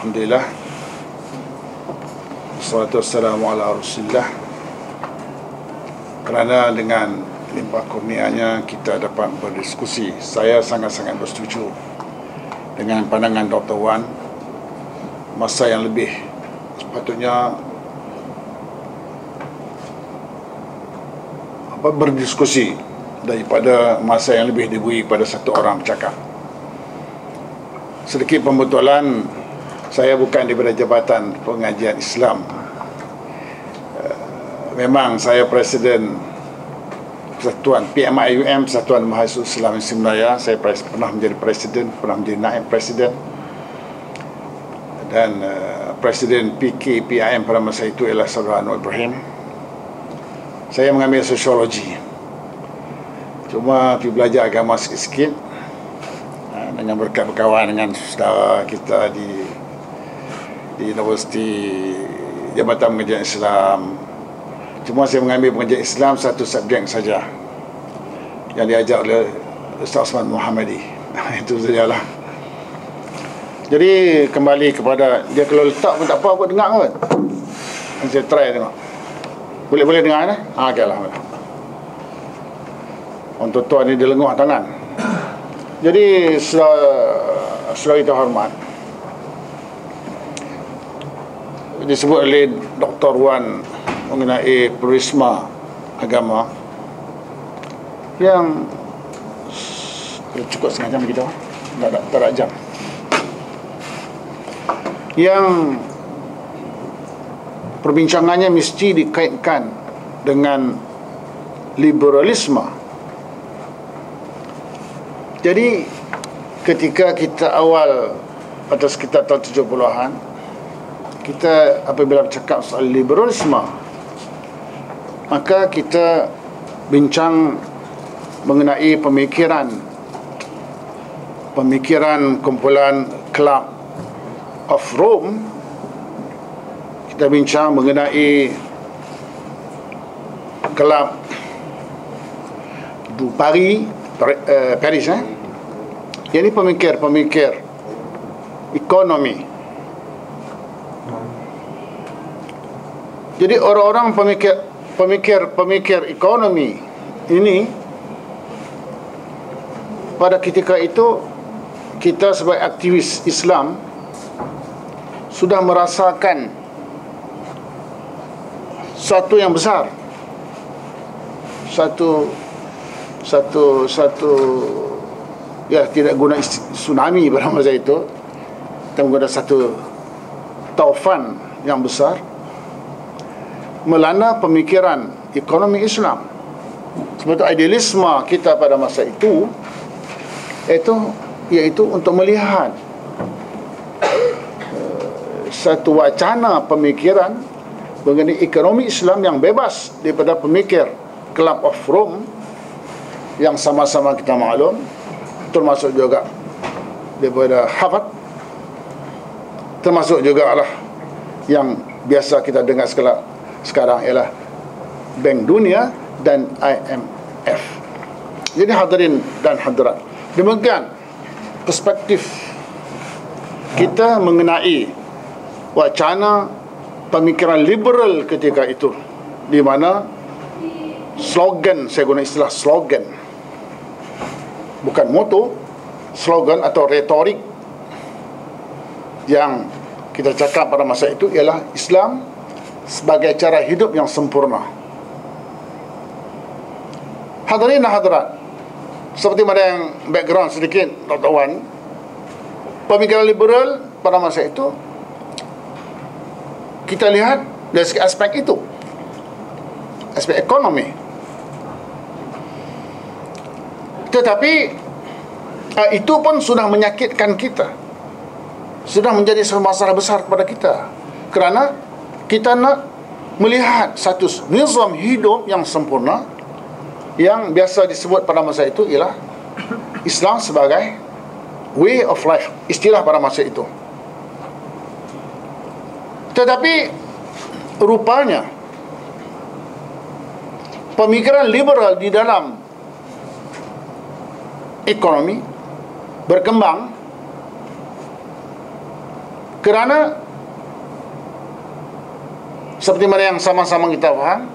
Alhamdulillah. Wassalatu wassalamu ala Rasulillah. Kerana dengan limpah kurnianya kita dapat berdiskusi, saya sangat-sangat bersetuju dengan pandangan Dr. Wan. Masa yang lebih sepatutnya berdiskusi daripada masa yang lebih diberi kepada satu orang bercakap. Sedikit pembetulan, saya bukan daripada Jabatan Pengajian Islam. Memang saya Presiden Persatuan PMIUM, Persatuan Mahasiswa Islam Malaysia Malaya. Saya pernah menjadi Presiden, pernah menjadi Naib Presiden. Dan Presiden PKPIM pada masa itu ialah Saudara Anwar Ibrahim. Saya mengambil sosiologi. Cuma pergi belajar agama sikit-sikit dengan berkat berkawan dengan saudara kita di Universiti Jabatan Pengajian Islam. Cuma saya mengambil pengajian Islam satu subjek saja yang diajar oleh Ustaz Osman Muhammadi. Itu sajalah. Jadi kembali kepada dia, kalau letak pun tak apa, aku dengar kot. Saya try tengok. Boleh dengar ni? Okey lah. Untuk tuan ni dia lenguh tangan. Jadi saudara kita hormat, disebut oleh Dr. Wan mengenai pluralisme agama yang cukup setengah jam kita, tak ada jam, yang perbincangannya mesti dikaitkan dengan liberalisme. Jadi ketika kita awal pada sekitar tahun 70-an, kita apabila bercakap soal liberalisme, maka kita bincang mengenai pemikiran kumpulan Club of Rome. Kita bincang mengenai Club du Paris, Yang ini pemikir ekonomi. Jadi orang-orang pemikir ekonomi ini, pada ketika itu kita sebagai aktivis Islam sudah merasakan satu yang besar, satu ya, tidak guna tsunami pada masa itu, kita menggunakan satu taufan yang besar melanda pemikiran ekonomi Islam. Sebab itu idealisme kita pada masa itu iaitu untuk melihat satu wacana pemikiran mengenai ekonomi Islam yang bebas daripada pemikir Club of Rome yang sama-sama kita maklum, termasuk juga daripada Harvard, termasuk juga lah yang biasa kita dengar sekarang ialah Bank Dunia dan IMF. Jadi hadirin dan hadirat, demikian perspektif kita mengenai wacana pemikiran liberal ketika itu, di mana slogan, saya guna istilah slogan, bukan moto, slogan atau retorik yang kita cakap pada masa itu ialah Islam sebagai cara hidup yang sempurna. Hadirin dan hadirat, seperti mana yang background sedikit Dr. Wan, pemikiran liberal pada masa itu kita lihat dari segi aspek itu, aspek ekonomi. Tetapi itu pun sudah menyakitkan kita, sudah menjadi sebuah masalah besar kepada kita, kerana kita nak melihat satu nizam hidup yang sempurna, yang biasa disebut pada masa itu ialah Islam sebagai way of life, istilah pada masa itu. Tetapi rupanya pemikiran liberal di dalam ekonomi berkembang Kerana seperti mana yang sama-sama kita faham,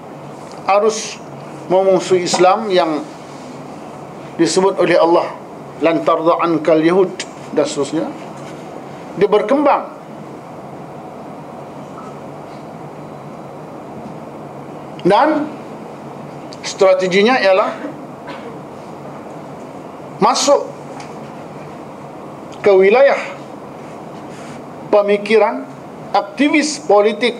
arus memusuhi Islam yang disebut oleh Allah, lan tarda ankal yahud dan seterusnya, dia berkembang. Dan strateginya ialah masuk ke wilayah pemikiran aktivis politik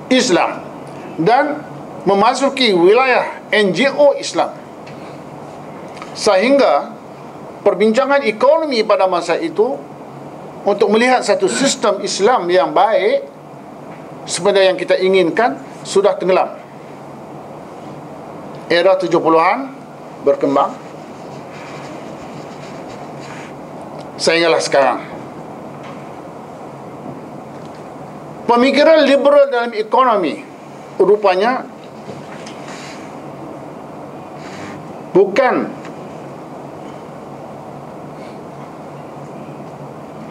Islam dan memasuki wilayah NGO Islam, sehingga perbincangan ekonomi pada masa itu untuk melihat satu sistem Islam yang baik seperti yang kita inginkan sudah tenggelam. Era 70-an berkembang sehinggalah sekarang. Pemikiran liberal dalam ekonomi rupanya bukan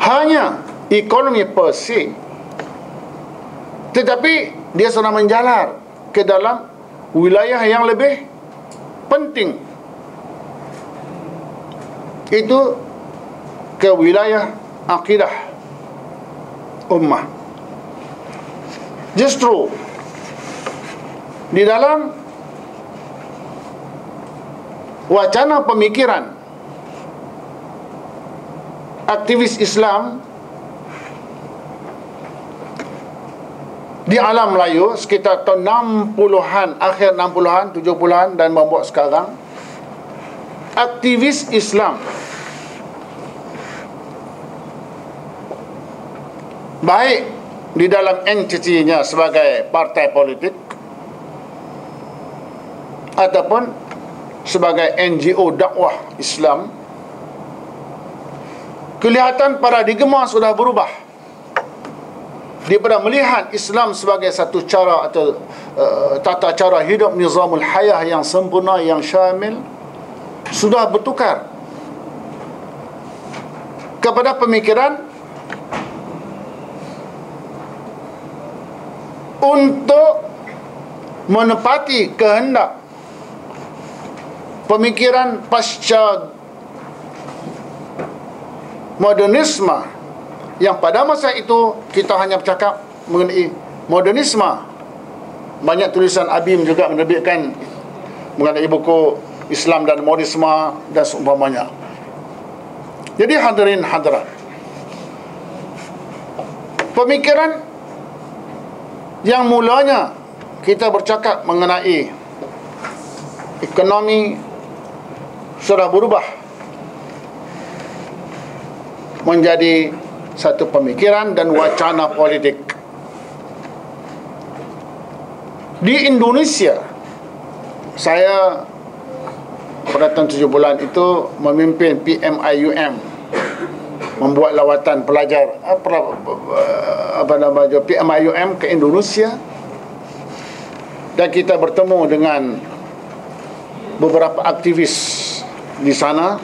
hanya ekonomi per se, tetapi dia sudah menjalar ke dalam wilayah yang lebih penting, itu ke wilayah akidah ummah. Justru di dalam wacana pemikiran aktivis Islam di alam Melayu sekitar tahun 60-an, akhir 60-an, 70-an dan membuat sekarang, aktivis Islam baik di dalam entitinya sebagai partai politik ataupun sebagai NGO dakwah Islam, kelihatan paradigma sudah berubah daripada melihat Islam sebagai satu cara atau tata cara hidup nizamul hayah yang sempurna, yang syamil, sudah bertukar kepada pemikiran untuk menepati kehendak pemikiran pasca modernisme, yang pada masa itu kita hanya bercakap mengenai modernisme. Banyak tulisan Abim juga menerbitkan mengenai buku Islam dan modernisme dan seumpamanya. Jadi hadirin hadirat, pemikiran yang mulanya kita bercakap mengenai ekonomi sudah berubah menjadi satu pemikiran dan wacana politik. Di Indonesia, saya pada tahun 7 bulan itu memimpin PMIUM, membuat lawatan pelajar PMIUM ke Indonesia, dan kita bertemu dengan beberapa aktivis di sana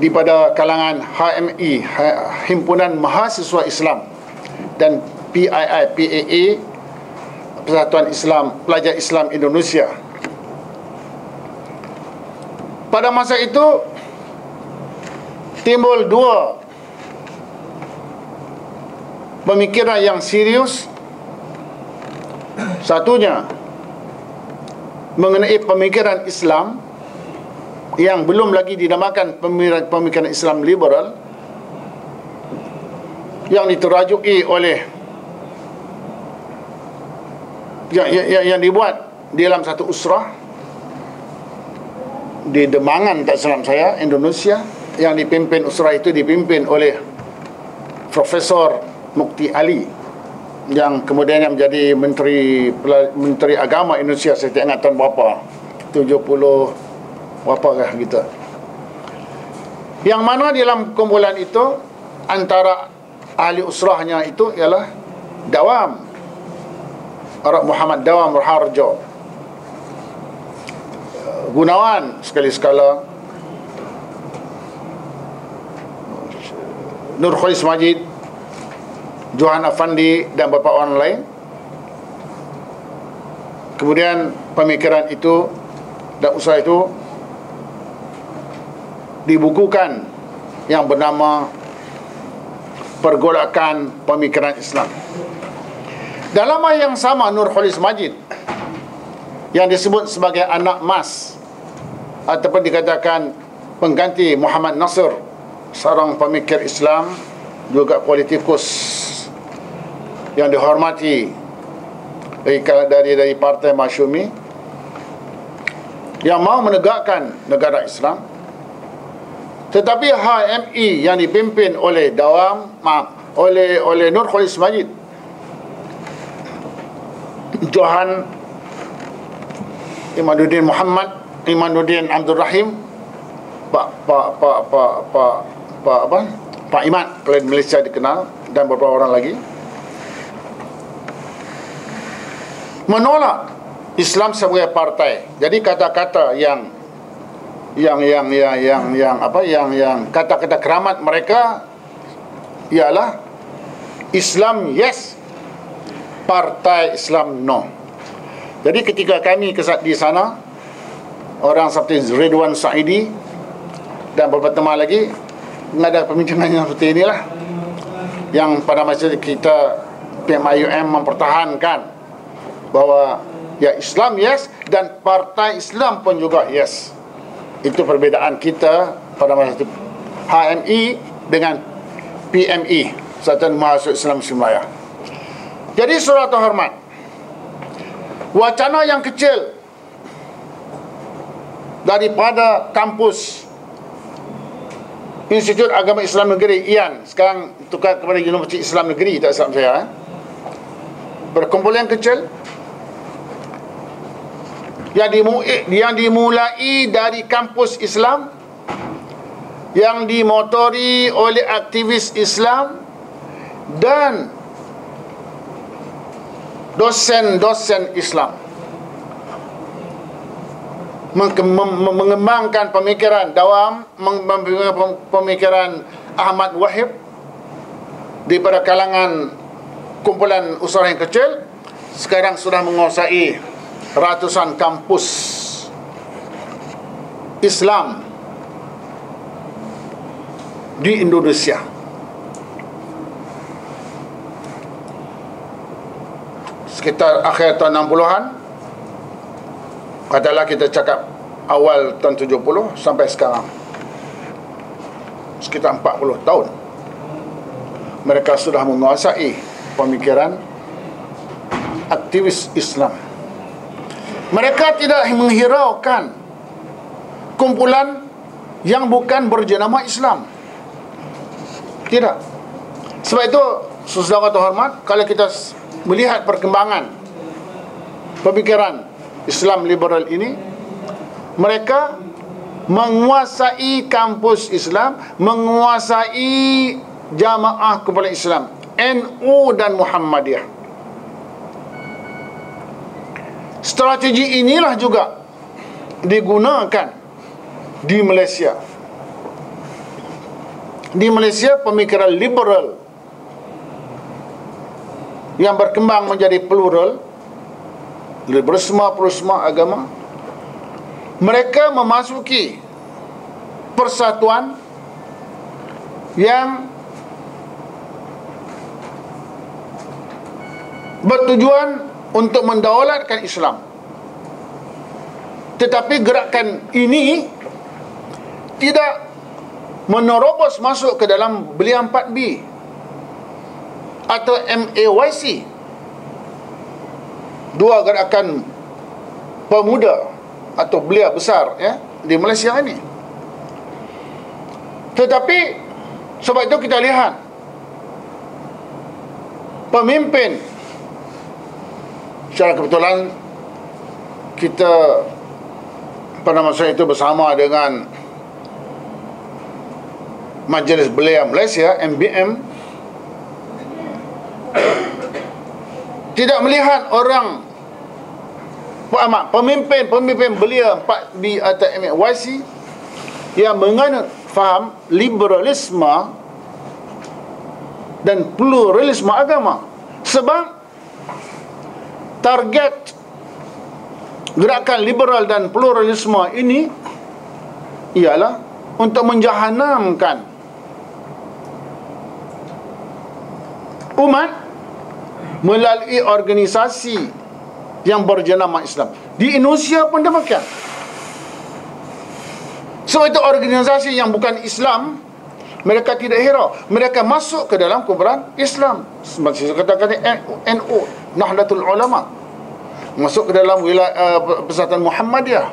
di pada kalangan HMI, Himpunan Mahasiswa Islam, dan PAA, Persatuan Islam Pelajar Islam Indonesia. Pada masa itu timbul dua pemikiran yang serius. Satunya mengenai pemikiran Islam yang belum lagi dinamakan pemikiran Islam liberal, yang diterajuki oleh yang dibuat di dalam satu usrah di Demangan, tak salah saya, Indonesia, yang dipimpin, usrah itu dipimpin oleh Profesor Mukti Ali, yang kemudian menjadi Menteri Agama Indonesia. Saya tak ingat tahun berapa, 70 berapa kah gitu. Yang mana dalam kumpulan itu antara ahli usrahnya itu ialah Dawam, Arab Muhammad Dawam Raharjo, Gunawan sekali sekala, Nurholis Majid, Johan Afandi dan beberapa orang lain. Kemudian pemikiran itu dan usaha itu dibukukan yang bernama Pergolakan Pemikiran Islam. Dalam masa yang sama, Nurholis Majid yang disebut sebagai anak mas ataupun dikatakan pengganti Muhammad Nasr, seorang pemikir Islam juga politikus yang dihormati dari partai Masyumi, yang mau menegakkan negara Islam. Tetapi HMI yang dipimpin oleh oleh Nurholis Majid, Johan Imanuddin Abdul Rahim, Pak Imad, kalau di Malaysia dikenal, dan beberapa orang lagi, menolak Islam sebagai partai. Jadi kata-kata yang kata-kata keramat mereka ialah Islam yes, partai Islam no. Jadi ketika kami di sana, orang seperti Ridwan Saidi dan beberapa teman lagi ada pembincangan yang seperti inilah, yang pada masa kita PMIUM mempertahankan bahawa ya Islam yes dan partai Islam pun juga yes. Itu perbezaan kita pada masa itu, HMI dengan PMI, Persatuan Mahasiswa Islam Muslim Malaya. Jadi saudara terhormat, wacana yang kecil daripada kampus Institut Agama Islam Negeri IAN, sekarang tukar kepada Universiti Islam Negeri, tak salah saya, berkumpulan kecil yang dimulai dari kampus Islam, yang dimotori oleh aktivis Islam dan dosen-dosen Islam, mengembangkan pemikiran Dawam, pemikiran Ahmad Wahib daripada kalangan kumpulan usaha yang kecil, sekarang sudah menguasai ratusan kampus Islam di Indonesia. Sekitar akhir tahun 60-an, katalah kita cakap awal tahun 70 sampai sekarang, sekitar 40 tahun, mereka sudah menguasai pemikiran aktivis Islam. Mereka tidak menghiraukan kumpulan yang bukan berjenama Islam. Tidak. Sebab itu, saudara terhormat, kalau kita melihat perkembangan pemikiran Islam liberal ini, mereka menguasai kampus Islam, menguasai jamaah kumpulan Islam NU dan Muhammadiyah. Strategi inilah juga digunakan di Malaysia. Di Malaysia, pemikiran liberal yang berkembang menjadi plural, liberalisme, pluralisme agama, mereka memasuki persatuan yang bertujuan untuk mendaulatkan Islam. Tetapi gerakan ini tidak menerobos masuk ke dalam Belia 4B atau MAYC, dua gerakan pemuda atau belia besar ya di Malaysia ini. Tetapi sebab itu kita lihat pemimpin, secara kebetulan kita pada masa itu bersama dengan Majlis Belia Malaysia MBM, tidak melihat orang pemimpin belia 4B atau MAYC yang menganut faham liberalisme dan pluralisme agama. Sebab target gerakan liberal dan pluralisme ini ialah untuk menjahanamkan umat melalui organisasi yang berjenama Islam. Di Indonesia pun demikian. So itu organisasi yang bukan Islam, mereka tidak hirau, mereka masuk ke dalam kumpulan Islam. Seperti saya katakan, NU, Nahdlatul Ulama, masuk ke dalam wilayah Persatuan Muhammadiyah,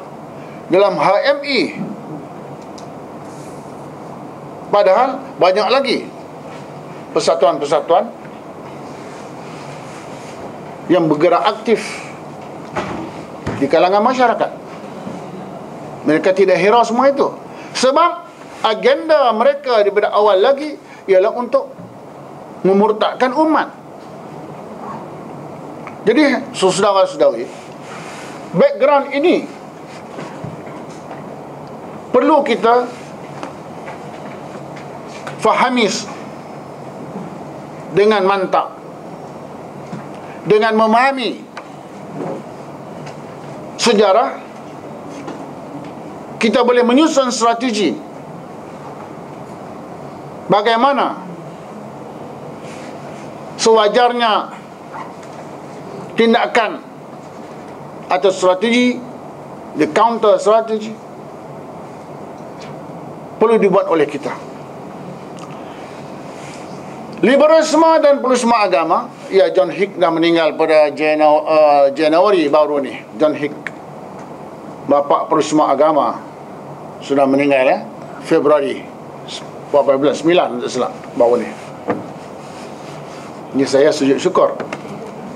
dalam HMI. Padahal banyak lagi persatuan-persatuan yang bergerak aktif di kalangan masyarakat. Mereka tidak hirau semua itu, sebab agenda mereka daripada awal lagi ialah untuk memurtadkan umat. Jadi saudara-saudari, background ini perlu kita fahami dengan mantap, dengan memahami sejarah. Kita boleh menyusun strategi bagaimana sewajarnya tindakan atau strategi, the counter strategi perlu dibuat oleh kita. Liberalisme dan pluralisme agama, ya, John Hick dah meninggal pada Januari baru ni. John Hick, bapa pluralisme agama, sudah meninggal, ya, Februari berapa bulan, 9 tak salah, baru ni. Ini saya sujud syukur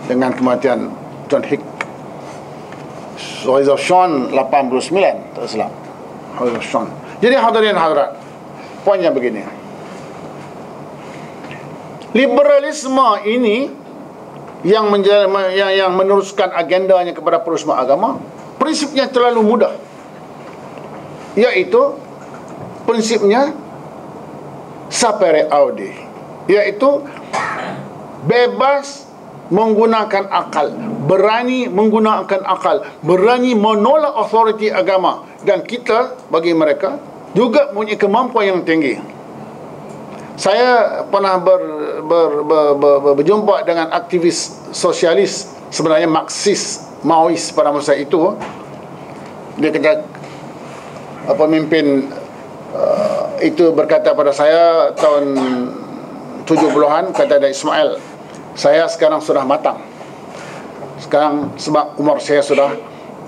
dengan kematian John Hick. Horizon Shawn 89 tak salah, Horizon Shawn. Jadi hadirin hadirat, poinnya begini, liberalisme ini yang meneruskan agendanya kepada pluralisme agama, prinsipnya terlalu mudah, iaitu prinsipnya sapere aude, iaitu bebas menggunakan akal, berani menggunakan akal, berani menolak authority agama. Dan kita, bagi mereka, juga mempunyai kemampuan yang tinggi. Saya pernah berjumpa dengan aktivis sosialis, sebenarnya Marxis, Maois pada masa itu. Dia kata, pemimpin itu berkata pada saya tahun 70-an, kata dia, Ismail, saya sekarang sudah matang. Sekarang sebab umur saya sudah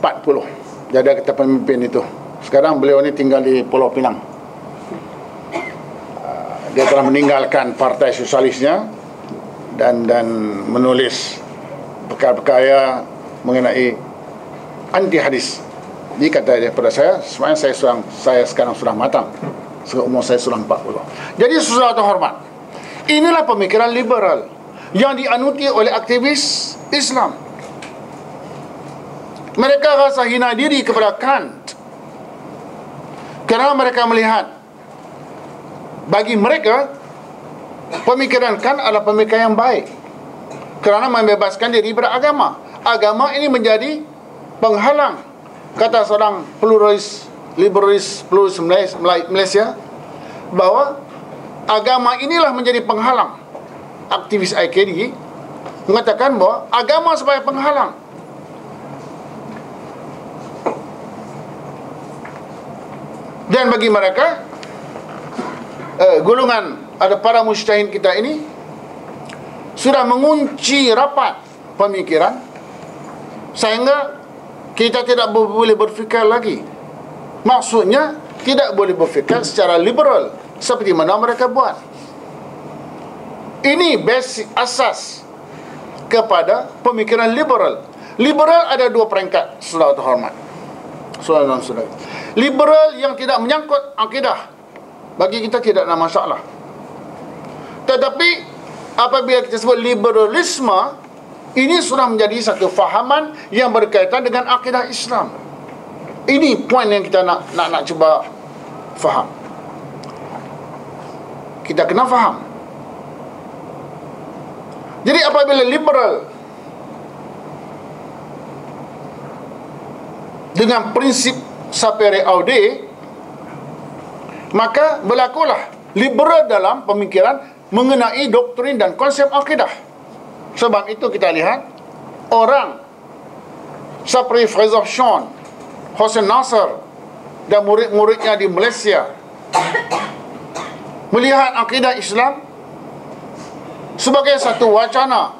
40. Jadi kata pemimpin itu, sekarang beliau ni tinggal di Pulau Pinang. Dia telah meninggalkan partai sosialisnya dan menulis perkara-perkara mengenai anti hadis. Dia kata dia pada saya, sebenarnya saya sekarang sudah matang, umur saya sudah 40. Jadi saudara terhormat, inilah pemikiran liberal yang dianuti oleh aktivis Islam. Mereka rasa hina diri kepada Kant kerana mereka melihat, bagi mereka, pemikiran Kant adalah pemikiran yang baik kerana membebaskan diri daripada agama. Agama ini menjadi penghalang, kata seorang liberalis Malaysia, bahawa agama inilah menjadi penghalang. Aktivis IKD mengatakan bahawa agama sebagai penghalang. Dan bagi mereka, golongan ada para mujtahid kita ini sudah mengunci rapat pemikiran sehingga kita tidak boleh berfikir lagi. Maksudnya tidak boleh berfikir secara liberal seperti mana mereka buat. Ini basic asas kepada pemikiran liberal. Liberal ada dua peringkat, saudara terhormat, saudara dan saudara. Liberal yang tidak menyangkut akidah, bagi kita tidak ada masalah. Tetapi apabila kita sebut liberalisme, ini sudah menjadi satu fahaman yang berkaitan dengan akidah Islam. Ini poin yang kita nak cuba faham. Kita kena faham Jadi apabila liberal dengan prinsip sapere aude, maka berlakulah liberal dalam pemikiran mengenai doktrin dan konsep akidah. Sebab itu kita lihat orang seperti Fraser Shawn, Hossein Nasr dan murid-muridnya di Malaysia melihat akidah Islam sebagai satu wacana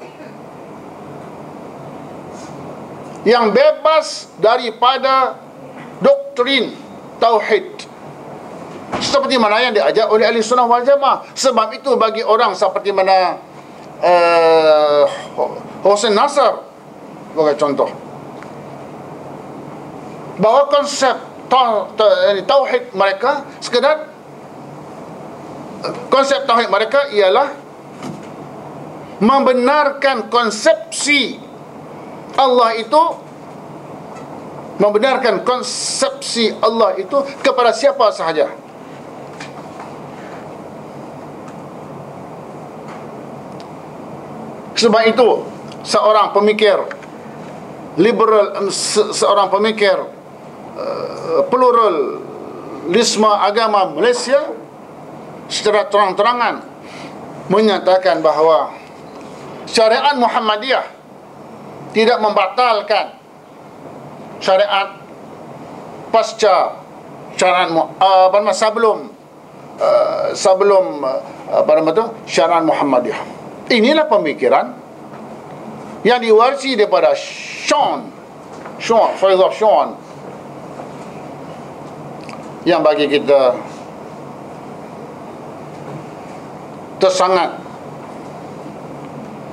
yang bebas daripada doktrin tauhid seperti mana yang diajar oleh ahli sunnah wal jamaah. Sebab itu bagi orang seperti mana Hossein Nasr sebagai contoh, bahawa konsep tauhid mereka sekadar konsep tauhid mereka ialah membenarkan konsepsi Allah itu, membenarkan konsepsi Allah itu kepada siapa sahaja. Sebab itu seorang pemikir liberal, seorang pemikir pluralisme agama Malaysia secara terang-terangan menyatakan bahawa syariat Muhammadiyah tidak membatalkan syariat pasca syariat sebelum syariat Muhammadiyah. Inilah pemikiran yang diwarisi daripada Fraser Shawn, yang bagi kita tersangat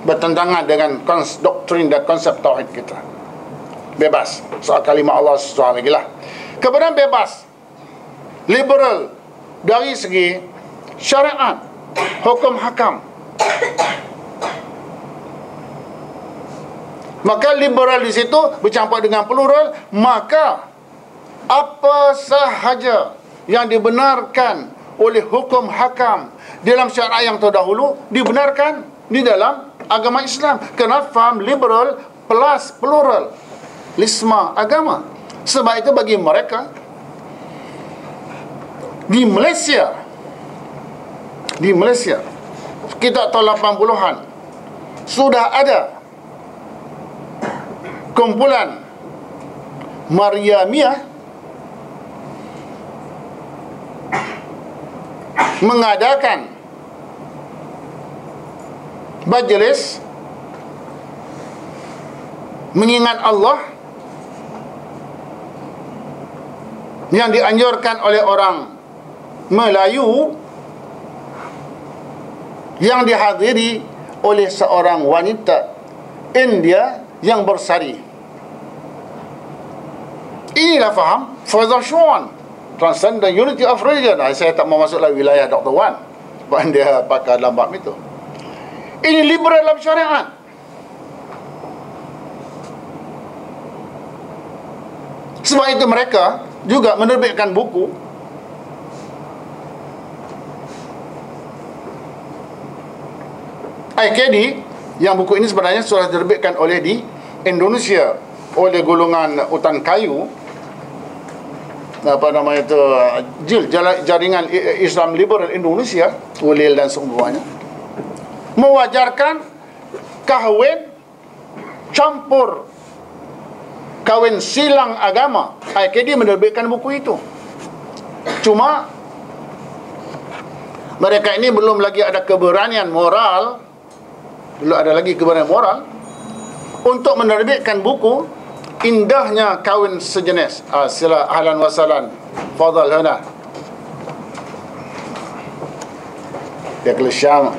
bertentangan dengan doktrin dan konsep tauhid kita. Bebas soal kalimah Allah SWT lagi lah. Kemudian bebas liberal dari segi syariat, hukum hakam. Maka liberal di situ bercampur dengan plural, maka apa sahaja yang dibenarkan oleh hukum hakam dalam syariat yang terdahulu dibenarkan di dalam agama Islam. Kerana faham liberal plus pluralisme agama. Sebab itu bagi mereka di Malaysia sekitar tahun 80-an sudah ada kumpulan Maryamiyah mengadakan majlis mengingat Allah yang dianjurkan oleh orang Melayu, yang dihadiri oleh seorang wanita India yang bersari. Inilah faham Fraser Shawn, Transcendent Unity of Religion. Saya tak mau masuklah wilayah Dr. Wan sebab dia pakar dalam bab itu. Ini liberal dalam syariat. Sebab itu mereka juga menerbitkan buku IKD, yang buku ini sebenarnya sudah diterbitkan oleh di Indonesia oleh golongan hutan kayu, jaringan Islam Liberal Indonesia, ULIL dan seumpamanya, mewajarkan kahwin campur, kahwin silang agama. IKD menerbitkan buku itu. Cuma mereka ini belum lagi ada keberanian moral, untuk menerbitkan buku Indahnya Kawin Sejenis. Sila ahlan wa sahlan, fadal hana. Dia kalau Syam,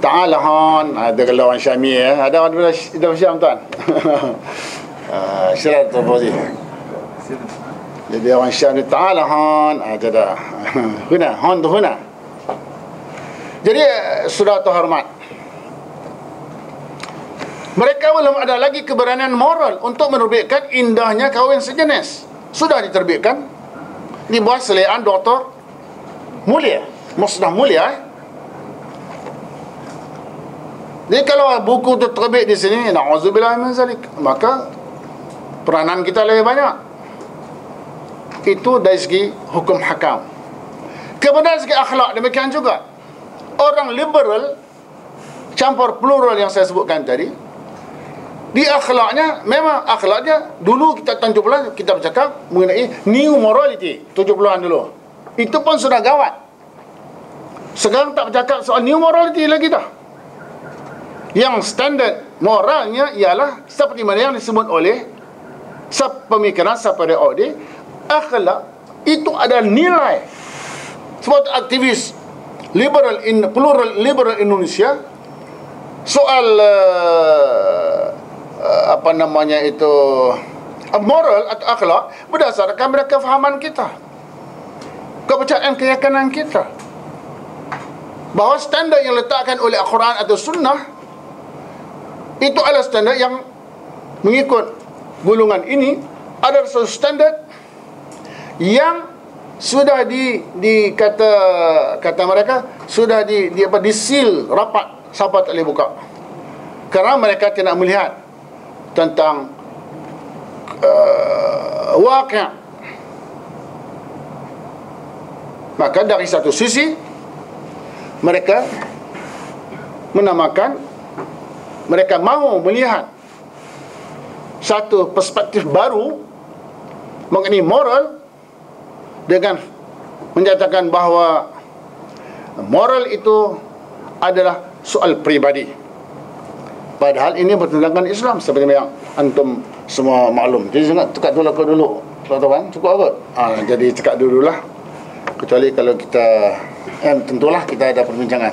ta'ala han, ada kalau orang Syami, ada orang dari Syam tuan. Sila terpozi. Jadi orang Syam ni ta'ala han, ada huna, han tu huna. Jadi sudah terhormat, mereka belum ada lagi keberanian moral untuk menerbitkan Indahnya Kawin Sejenis. Sudah diterbitkan di bawah seleaan Dr. Mulia, Musnah Mulia. Jadi kalau buku tu terbit di sini, na'udzubillah min zalik, maka peranan kita lebih banyak. Itu dari segi hukum hakam. Kemudian dari segi akhlak demikian juga. Orang liberal campur plural yang saya sebutkan tadi, di akhlaknya, memang akhlaknya dulu kita tahun 70-an kita bercakap mengenai new morality 70-an dulu. Itu pun sudah gawat. Sekarang tak bercakap soal new morality lagi dah. Yang standard moralnya ialah seperti mana yang disebut oleh pemikiran Sapere Ode, akhlak itu ada nilai. Sebab aktivis plural liberal Indonesia soal apa namanya itu moral atau akhlak berdasarkan pada kefahaman kita, kepercayaan keyakinan kita, bahawa standard yang letakkan oleh Al-Quran atau Sunnah itu adalah standard yang mengikut golongan ini ada satu standard yang sudah kata mereka sudah disil rapat, siapa tak boleh buka, kerana mereka tidak melihat tentang waqi'. Maka dari satu sisi mereka menamakan, mereka mahu melihat satu perspektif baru mengenai moral dengan menyatakan bahawa moral itu adalah soal peribadi. Padahal ini bertentangan Islam seperti yang antum semua maklum. Jadi jangan cakap dulu tuan-tuan, cukup kot. Jadi cakap dululah. Kecuali kalau kita tentulah kita ada perbincangan.